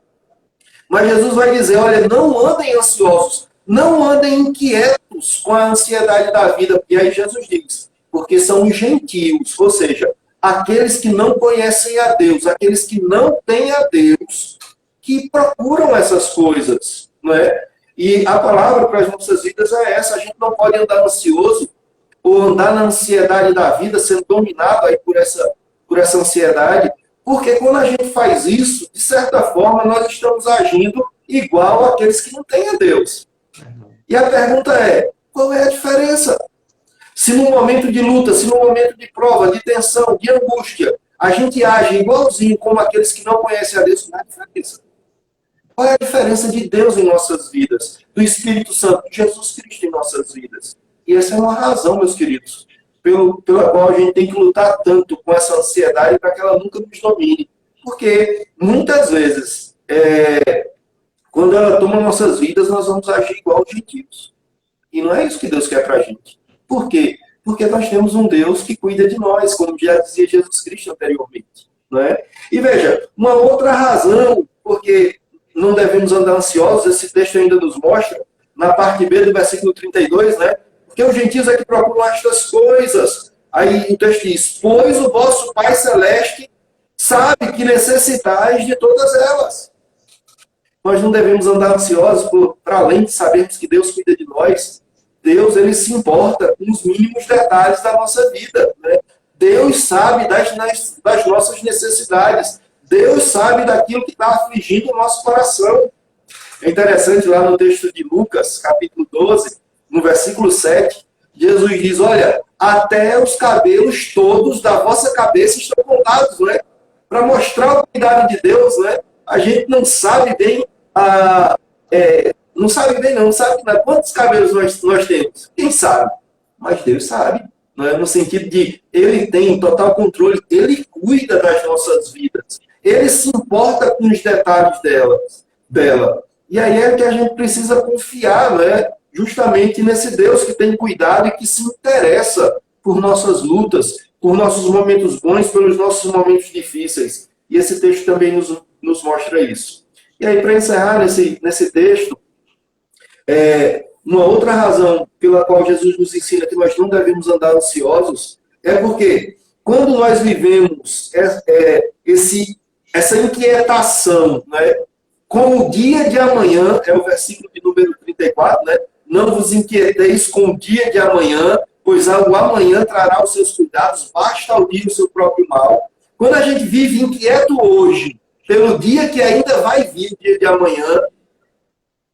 Mas Jesus vai dizer, olha, não andem ansiosos, não andem inquietos com a ansiedade da vida. E aí Jesus diz, porque são os gentios, ou seja, aqueles que não conhecem a Deus, aqueles que não têm a Deus, que procuram essas coisas, não é? E a palavra para as nossas vidas é essa, a gente não pode andar ansioso ou andar na ansiedade da vida, sendo dominado aí por essa ansiedade, porque quando a gente faz isso, de certa forma, nós estamos agindo igual àqueles que não têm a Deus. E a pergunta é, qual é a diferença? Se no momento de luta, se no momento de prova, de tensão, de angústia, a gente age igualzinho como aqueles que não conhecem a Deus, qual é a diferença? Qual é a diferença de Deus em nossas vidas? Do Espírito Santo, de Jesus Cristo em nossas vidas? E essa é uma razão, meus queridos, pela qual a gente tem que lutar tanto com essa ansiedade para que ela nunca nos domine. Porque, muitas vezes, quando ela toma nossas vidas, nós vamos agir igual aos gentios. E não é isso que Deus quer para a gente. Por quê? Porque nós temos um Deus que cuida de nós, como já dizia Jesus Cristo anteriormente. Não é? E veja, uma outra razão, porque não devemos andar ansiosos, esse texto ainda nos mostra, na parte B do versículo 32, né? Porque os gentios é que procuram estas coisas. Aí o texto diz, pois o vosso Pai Celeste sabe que necessitais de todas elas. Nós não devemos andar ansiosos para além de sabermos que Deus cuida de nós. Deus, ele se importa com os mínimos detalhes da nossa vida, né? Deus sabe das nossas necessidades. Deus sabe daquilo que está afligindo o nosso coração. É interessante lá no texto de Lucas, capítulo 12, no versículo 7, Jesus diz, olha, até os cabelos todos da vossa cabeça estão contados, né? Para mostrar o cuidado de Deus, né? A gente não sabe bem, não sabe quantos cabelos nós temos. Quem sabe? Mas Deus sabe. Não é? No sentido de, ele tem total controle, ele cuida das nossas vidas. Ele se importa com os detalhes dela. E aí é que a gente precisa confiar, né? Justamente nesse Deus que tem cuidado e que se interessa por nossas lutas, por nossos momentos bons, pelos nossos momentos difíceis. E esse texto também nos mostra isso. E aí, para encerrar nesse texto, uma outra razão pela qual Jesus nos ensina que nós não devemos andar ansiosos é porque quando nós vivemos essa inquietação, né, com o dia de amanhã, é o versículo de número 34, né? Não vos inquieteis com o dia de amanhã, pois o amanhã trará os seus cuidados, basta ao dia o seu próprio mal. Quando a gente vive inquieto hoje, pelo dia que ainda vai vir, o dia de amanhã,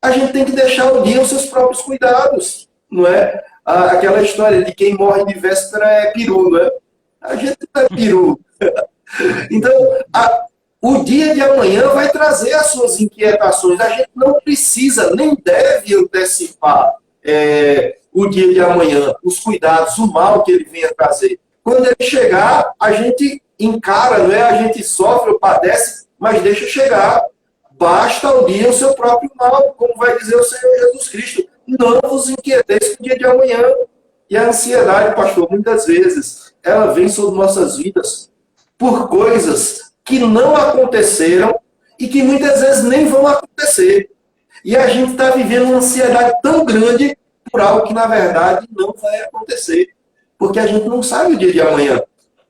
a gente tem que deixar o dia os seus próprios cuidados, não é? Aquela história de quem morre de véspera é peru, não é? A gente não é peru. Então, o dia de amanhã vai trazer as suas inquietações. A gente não precisa, nem deve antecipar o dia de amanhã, os cuidados, o mal que ele venha trazer. Quando ele chegar, a gente encara, não é? A gente sofre ou padece, mas deixa chegar. Basta ao dia o seu próprio mal, como vai dizer o Senhor Jesus Cristo. Não vos inquieteis com o dia de amanhã. E a ansiedade, pastor, muitas vezes, ela vem sobre nossas vidas por coisas que não aconteceram e que muitas vezes nem vão acontecer. E a gente está vivendo uma ansiedade tão grande por algo que, na verdade, não vai acontecer. Porque a gente não sabe o dia de amanhã.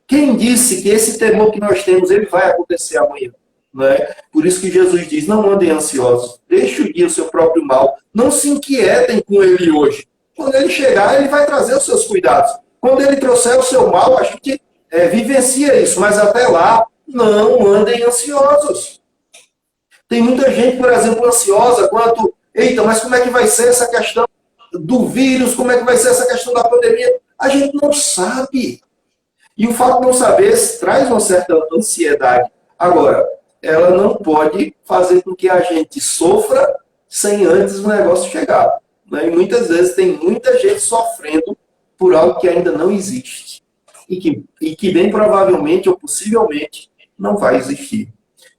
Quem disse que esse temor que nós temos, ele vai acontecer amanhã? Não é? Por isso que Jesus diz, não andem ansiosos, deixe o dia o seu próprio mal, não se inquietem com ele hoje. Quando ele chegar, ele vai trazer os seus cuidados. Quando ele trouxer o seu mal, a gente vivencia isso, mas até lá, não andem ansiosos. Tem muita gente, por exemplo, ansiosa quanto Eita, mas como é que vai ser essa questão do vírus? Como é que vai ser essa questão da pandemia? A gente não sabe. E o fato de não saber traz uma certa ansiedade. Agora, ela não pode fazer com que a gente sofra sem antes o negócio chegar. Né? E muitas vezes tem muita gente sofrendo por algo que ainda não existe. E que bem provavelmente ou possivelmente não vai existir.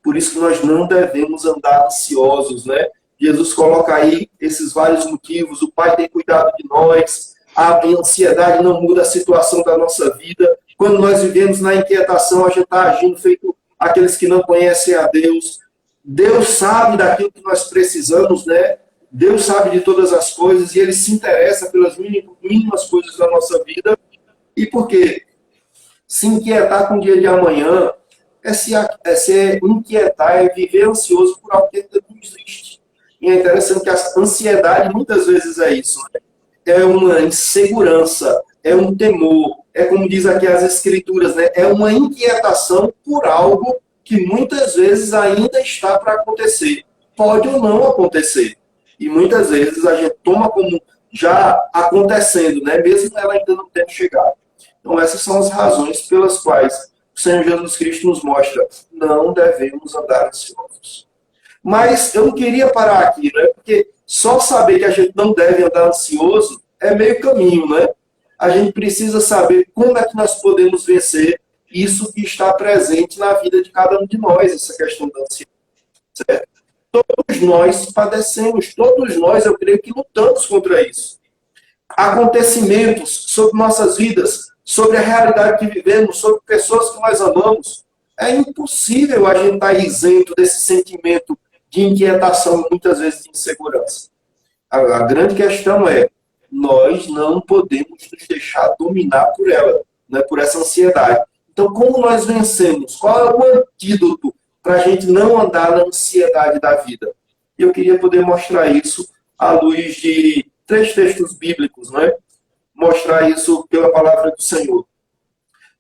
Por isso que nós não devemos andar ansiosos, né? Jesus coloca aí esses vários motivos. O Pai tem cuidado de nós. A ansiedade não muda a situação da nossa vida. Quando nós vivemos na inquietação, a gente está agindo feito aqueles que não conhecem a Deus. Deus sabe daquilo que nós precisamos, né? Deus sabe de todas as coisas e Ele se interessa pelas mínimas coisas da nossa vida. E por quê? Se inquietar com o dia de amanhã é se inquietar, é viver ansioso por algo que ainda não existe. E é interessante que a ansiedade muitas vezes é isso, né? É uma insegurança, é um temor, é como diz aqui as escrituras, né? É uma inquietação por algo que muitas vezes ainda está para acontecer. Pode ou não acontecer. E muitas vezes a gente toma como já acontecendo, né? Mesmo ela ainda não tendo chegado. Então essas são as razões pelas quais o Senhor Jesus Cristo nos mostra, não devemos andar ansiosos. Mas eu não queria parar aqui, né? Porque só saber que a gente não deve andar ansioso é meio caminho, né? A gente precisa saber como é que nós podemos vencer isso que está presente na vida de cada um de nós, essa questão da ansiedade. Certo? Todos nós padecemos, todos nós, eu creio que lutamos contra isso. Acontecimentos sobre nossas vidas, sobre a realidade que vivemos, sobre pessoas que nós amamos, é impossível a gente estar isento desse sentimento de inquietação, muitas vezes de insegurança. A grande questão é, nós não podemos nos deixar dominar por ela, né, por essa ansiedade. Então, como nós vencemos? Qual é o antídoto para a gente não andar na ansiedade da vida? Eu queria poder mostrar isso à luz de 3 textos bíblicos, né? Mostrar isso pela palavra do Senhor.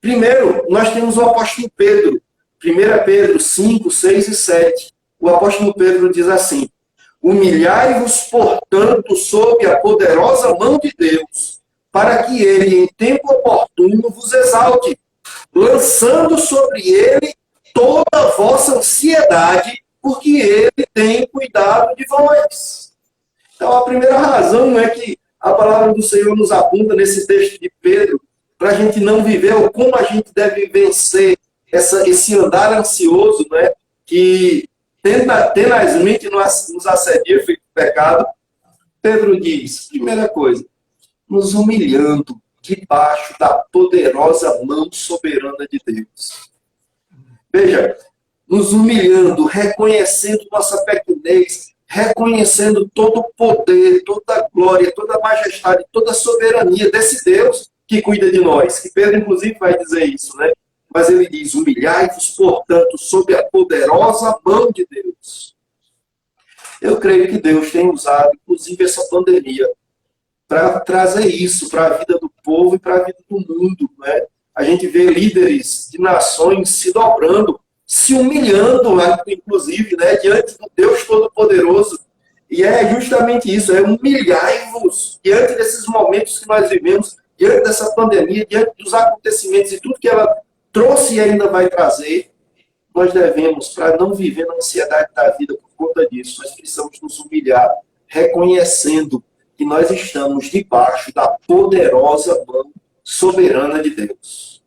Primeiro, nós temos o apóstolo Pedro. 1 Pedro 5, 6 e 7. O apóstolo Pedro diz assim: humilhai-vos, portanto, sob a poderosa mão de Deus, para que ele, em tempo oportuno, vos exalte, lançando sobre ele toda a vossa ansiedade, porque ele tem cuidado de vós. Então, a primeira razão é que a palavra do Senhor nos aponta nesse texto de Pedro, para a gente não viver, ou como a gente deve vencer esse andar ansioso, né, que tenazmente nos assedia, feito pecado. Pedro diz, primeira coisa, nos humilhando debaixo da poderosa mão soberana de Deus. Veja, nos humilhando, reconhecendo nossa pequenez, reconhecendo todo o poder, toda a glória, toda a majestade, toda a soberania desse Deus que cuida de nós. Que Pedro, inclusive, vai dizer isso, né? Mas ele diz, humilhai-vos, portanto, sob a poderosa mão de Deus. Eu creio que Deus tem usado, inclusive, essa pandemia para trazer isso para a vida do povo e para a vida do mundo, né? A gente vê líderes de nações se dobrando, se humilhando, inclusive, né, diante do Deus Todo-Poderoso. E é justamente isso, é humilhai-vos diante desses momentos que nós vivemos, diante dessa pandemia, diante dos acontecimentos e tudo que ela trouxe e ainda vai trazer. Nós devemos, para não viver na ansiedade da vida por conta disso, nós precisamos nos humilhar, reconhecendo que nós estamos debaixo da poderosa mão soberana de Deus.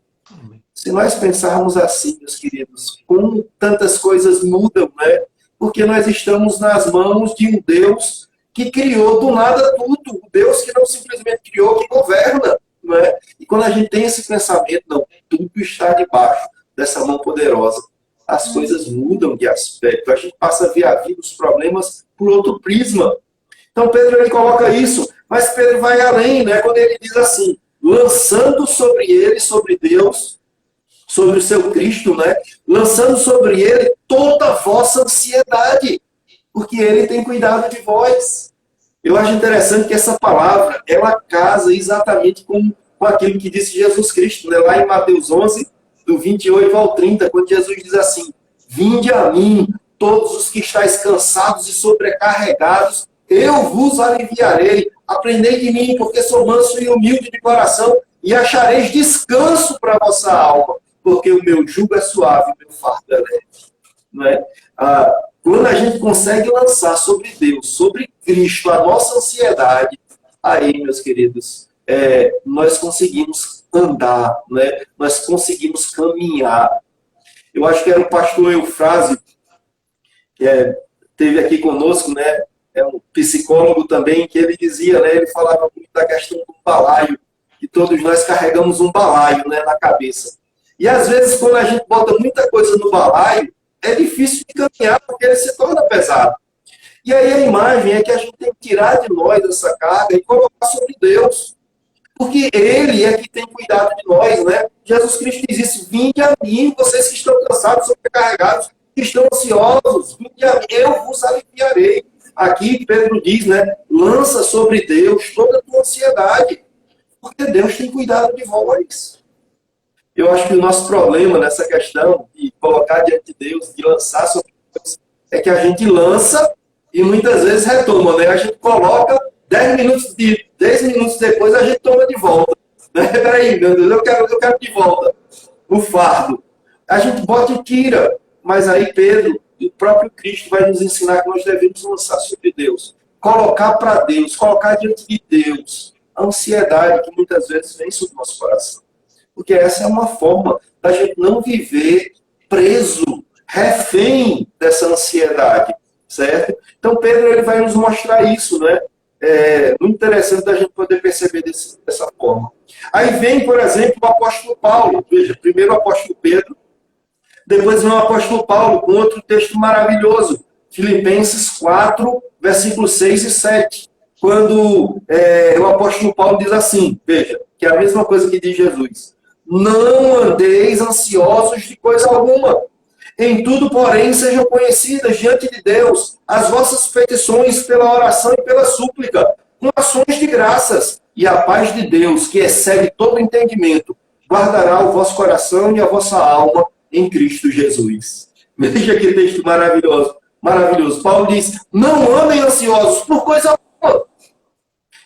Se nós pensarmos assim, meus queridos, como tantas coisas mudam, né? Porque nós estamos nas mãos de um Deus que criou do nada tudo. Um Deus que não simplesmente criou, que governa, não é? E quando a gente tem esse pensamento, não, tudo está debaixo dessa mão poderosa, as coisas mudam de aspecto. A gente passa a ver a vida, os problemas, por outro prisma. Então Pedro, ele coloca isso, mas Pedro vai além, né? Quando ele diz assim, lançando sobre ele, sobre Deus, sobre o seu Cristo, né? Lançando sobre ele toda a vossa ansiedade, porque ele tem cuidado de vós. Eu acho interessante que essa palavra, ela casa exatamente com aquilo que disse Jesus Cristo, né? Lá em Mateus 11, do 28 ao 30, quando Jesus diz assim, vinde a mim, todos os que estáis cansados e sobrecarregados, eu vos aliviarei. Aprendei de mim, porque sou manso e humilde de coração, e achareis descanso para a vossa alma, porque o meu jugo é suave, o meu fardo é leve. Não é? Quando a gente consegue lançar sobre Deus, sobre Cristo, a nossa ansiedade, aí, meus queridos, nós conseguimos andar, né? Nós conseguimos caminhar. Eu acho que era o pastor Eufrásio, que esteve aqui conosco, né? É um psicólogo também, que ele dizia, né? Ele falava muito da questão do balaio, que todos nós carregamos um balaio, né, na cabeça. E às vezes, quando a gente bota muita coisa no balaio, é difícil de caminhar, porque ele se torna pesado. E aí a imagem é que a gente tem que tirar de nós essa carga e colocar sobre Deus. Porque Ele é que tem cuidado de nós, né? Jesus Cristo diz isso: vinde a mim, vocês que estão cansados, sobrecarregados, que estão ansiosos, vinde a mim, eu vos aliviarei. Aqui Pedro diz, né? Lança sobre Deus toda a tua ansiedade, porque Deus tem cuidado de vós. Eu acho que o nosso problema nessa questão de colocar diante de Deus, de lançar sobre Deus, é que a gente lança e muitas vezes retoma, né? A gente coloca 10 minutos depois a gente toma de volta. Né? Peraí, meu Deus, eu quero de volta o fardo. A gente bota e tira, mas aí Pedro, o próprio Cristo, vai nos ensinar que nós devemos lançar sobre Deus. Colocar para Deus, colocar diante de Deus a ansiedade que muitas vezes vem sobre o nosso coração. Porque essa é uma forma da gente não viver preso, refém dessa ansiedade, certo? Então Pedro ele vai nos mostrar isso, né? É muito interessante da gente poder perceber dessa forma. Aí vem, por exemplo, o apóstolo Paulo. Veja, primeiro o apóstolo Pedro, depois vem o apóstolo Paulo com outro texto maravilhoso, Filipenses 4, versículos 6 e 7. Quando o apóstolo Paulo diz assim, veja, que é a mesma coisa que diz Jesus: não andeis ansiosos de coisa alguma. Em tudo, porém, sejam conhecidas diante de Deus as vossas petições pela oração e pela súplica, com ações de graças. E a paz de Deus, que excede todo entendimento, guardará o vosso coração e a vossa alma em Cristo Jesus. Veja que texto maravilhoso. Maravilhoso. Paulo diz: não andem ansiosos por coisa alguma.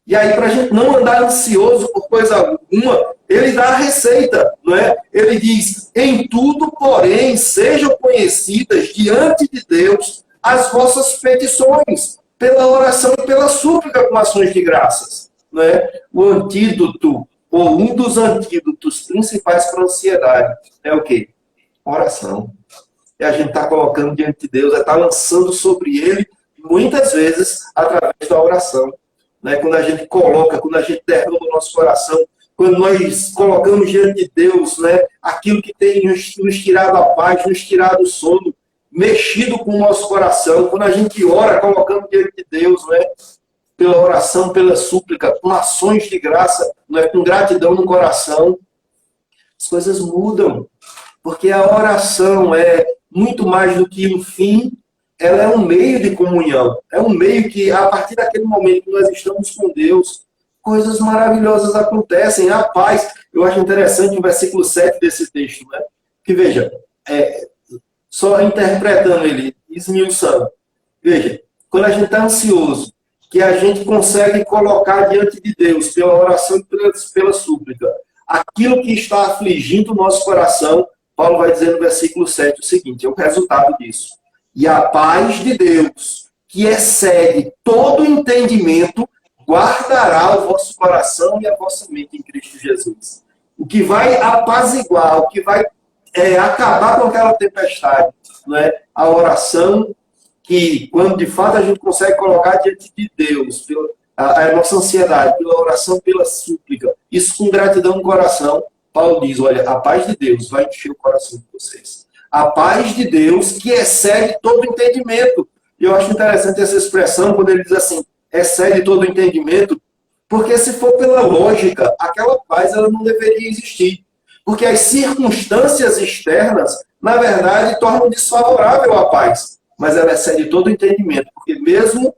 E aí, para a gente não andar ansioso por coisa alguma, ele dá a receita, não é? Ele diz: em tudo, porém, sejam conhecidas diante de Deus as vossas petições, pela oração e pela súplica com ações de graças. Não é? O antídoto, ou um dos antídotos principais para a ansiedade, é o quê? Oração. E a gente está colocando diante de Deus, está lançando sobre Ele, muitas vezes, através da oração. Né? Quando a gente coloca, quando a gente derrama o nosso coração, quando nós colocamos diante de Deus, né, aquilo que tem nos tirado a paz, nos tirado o sono, mexido com o nosso coração, quando a gente ora, colocando diante de Deus, né, pela oração, pela súplica, com ações de graça, né, com gratidão no coração, as coisas mudam. Porque a oração é muito mais do que um fim, ela é um meio de comunhão. É um meio que, a partir daquele momento que nós estamos com Deus, coisas maravilhosas acontecem. A paz, eu acho interessante o versículo 7 desse texto, né? Que veja, só interpretando ele, esmiuçando. Veja, quando a gente está ansioso, que a gente consegue colocar diante de Deus, pela oração e pela súplica, aquilo que está afligindo o nosso coração, Paulo vai dizer no versículo 7 o seguinte: é o resultado disso. E a paz de Deus, que excede todo entendimento, guardará o vosso coração e a vossa mente em Cristo Jesus. O que vai apaziguar, o que vai acabar com aquela tempestade, não é? A oração, que quando de fato a gente consegue colocar diante de Deus, a nossa ansiedade, pela oração, pela súplica, isso com gratidão no coração, Paulo diz: olha, a paz de Deus vai encher o coração de vocês. A paz de Deus que excede todo entendimento. E eu acho interessante essa expressão, quando ele diz assim, excede todo entendimento, porque se for pela lógica, aquela paz ela não deveria existir. Porque as circunstâncias externas, na verdade, tornam desfavorável a paz. Mas ela excede todo entendimento, porque mesmo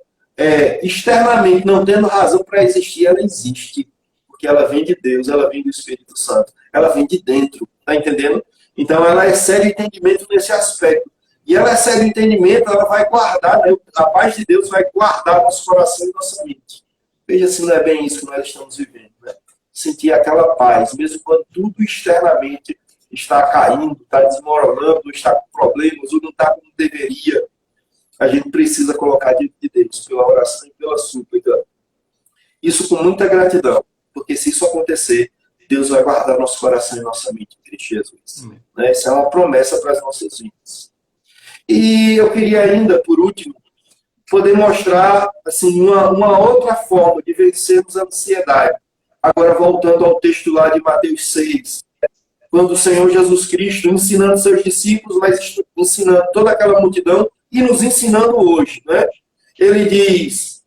externamente não tendo razão para existir, ela existe. Porque ela vem de Deus, ela vem do Espírito Santo, ela vem de dentro, tá entendendo? Então ela excede entendimento nesse aspecto. E ela excede o entendimento, ela vai guardar, né? A paz de Deus vai guardar nosso coração e nossa mente. Veja se não é bem isso que nós estamos vivendo, né? Sentir aquela paz, mesmo quando tudo externamente está caindo, está desmoronando, está com problemas, ou não está como deveria. A gente precisa colocar diante de Deus, pela oração e pela súplica. Isso com muita gratidão, porque se isso acontecer, Deus vai guardar nosso coração e nossa mente em Cristo Jesus. Né? Isso é uma promessa para as nossas vidas. E eu queria ainda, por último, poder mostrar assim, uma outra forma de vencermos a ansiedade. Agora, voltando ao texto lá de Mateus 6, quando o Senhor Jesus Cristo, ensinando seus discípulos, mas ensinando toda aquela multidão e nos ensinando hoje. Né? Ele diz,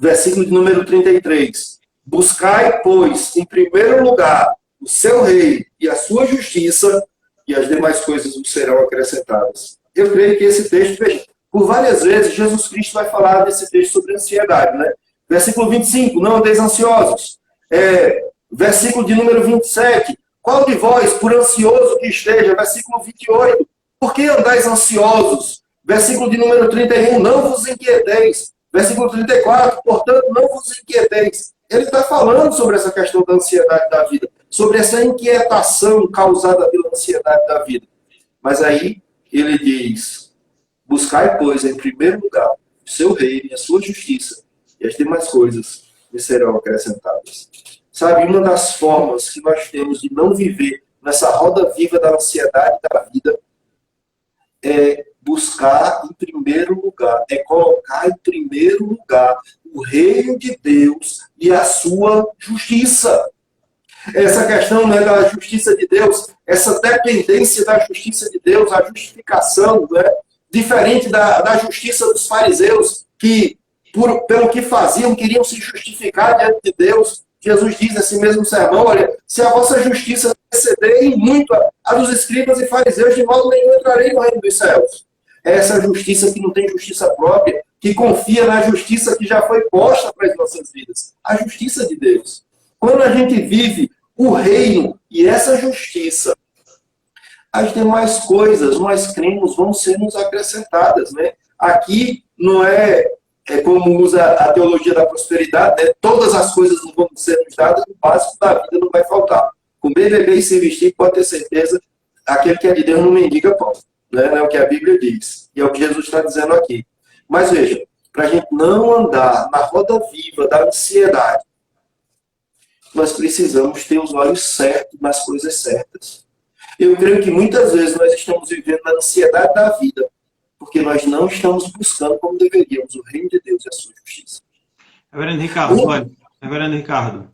versículo de número 33, buscai, pois, em primeiro lugar, o seu reino e a sua justiça, e as demais coisas vos serão acrescentadas. Eu creio que esse texto, veja, por várias vezes, Jesus Cristo vai falar desse texto sobre ansiedade, né? Versículo 25, não andeis ansiosos. Versículo de número 27, qual de vós, por ansioso que esteja? Versículo 28, por que andais ansiosos? Versículo de número 31, não vos inquieteis. Versículo 34, portanto, não vos inquieteis. Ele está falando sobre essa questão da ansiedade da vida, sobre essa inquietação causada pela ansiedade da vida. Mas aí, ele diz, buscai, pois, em primeiro lugar, o seu reino e a sua justiça, e as demais coisas lhe serão acrescentadas. Sabe, uma das formas que nós temos de não viver nessa roda viva da ansiedade da vida é buscar em primeiro lugar, é colocar em primeiro lugar o reino de Deus e a sua justiça. Essa questão, né, da justiça de Deus, essa dependência da justiça de Deus, a justificação, né, diferente da justiça dos fariseus, que, pelo que faziam, queriam se justificar diante de Deus. Jesus diz nesse mesmo sermão, olha, se a vossa justiça exceder em muito a dos escribas e fariseus, de modo nenhum entrarei no reino dos céus. É essa justiça que não tem justiça própria, que confia na justiça que já foi posta para as nossas vidas. A justiça de Deus. Quando a gente vive o reino e essa justiça, as demais coisas, nós cremos, vão ser nos acrescentadas. Né? Aqui não é como usa a teologia da prosperidade, né? Todas as coisas não vão ser nos dadas, o básico da vida não vai faltar. Comer, beber e se vestir, pode ter certeza, aquele que é de Deus não mendiga pão. Né? É o que a Bíblia diz. E é o que Jesus está dizendo aqui. Mas veja, para a gente não andar na roda viva da ansiedade, nós precisamos ter os olhos certos nas coisas certas. Eu creio que muitas vezes nós estamos vivendo na ansiedade da vida, porque nós não estamos buscando como deveríamos o reino de Deus e a sua justiça. Reverendo Ricardo, olha, Reverendo Ricardo,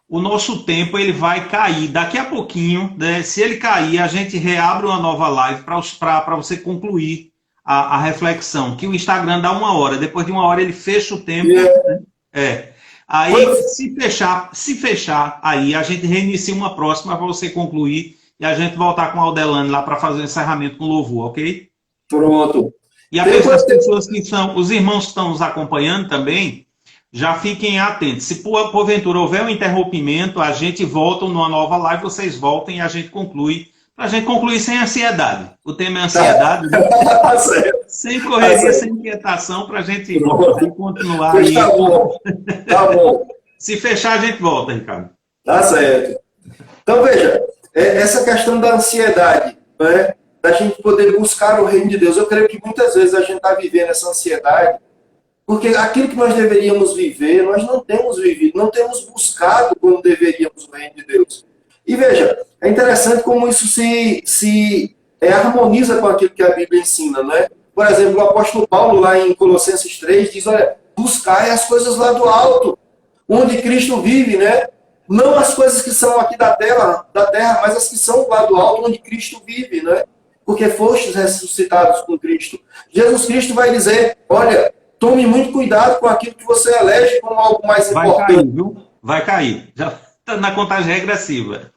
o nosso tempo ele vai cair daqui a pouquinho, né? Se ele cair, a gente reabre uma nova live para você concluir a reflexão, que o Instagram dá 1 hora, depois de 1 hora ele fecha o tempo. Né? Aí, se fechar, aí a gente reinicia uma próxima para você concluir e a gente voltar com a Aldelane lá para fazer o encerramento com louvor, ok? Pronto. E as pessoas que são, os irmãos que estão nos acompanhando também, já fiquem atentos. Se porventura houver um interrompimento, a gente volta numa nova live, vocês voltem e a gente conclui. Para a gente concluir sem ansiedade. O tema é ansiedade. Né? Sem correria, sem inquietação, para a gente continuar aí. Tá bom. Tá bom. Se fechar, a gente volta, Ricardo. Tá certo. Então, veja, essa questão da ansiedade, né? Da gente poder buscar o reino de Deus. Eu creio que muitas vezes a gente está vivendo essa ansiedade porque aquilo que nós deveríamos viver, nós não temos vivido, não temos buscado como deveríamos o reino de Deus. E veja, é interessante como isso se harmoniza com aquilo que a Bíblia ensina, né? Por exemplo, o apóstolo Paulo, lá em Colossenses 3, diz, olha, buscai as coisas lá do alto, onde Cristo vive, né? Não as coisas que são aqui da terra, mas as que são lá do alto, onde Cristo vive, né? Porque fostes ressuscitados com Cristo. Jesus Cristo vai dizer, olha, tome muito cuidado com aquilo que você elege como algo mais importante. Vai cair, viu? Vai cair. Já está na contagem regressiva.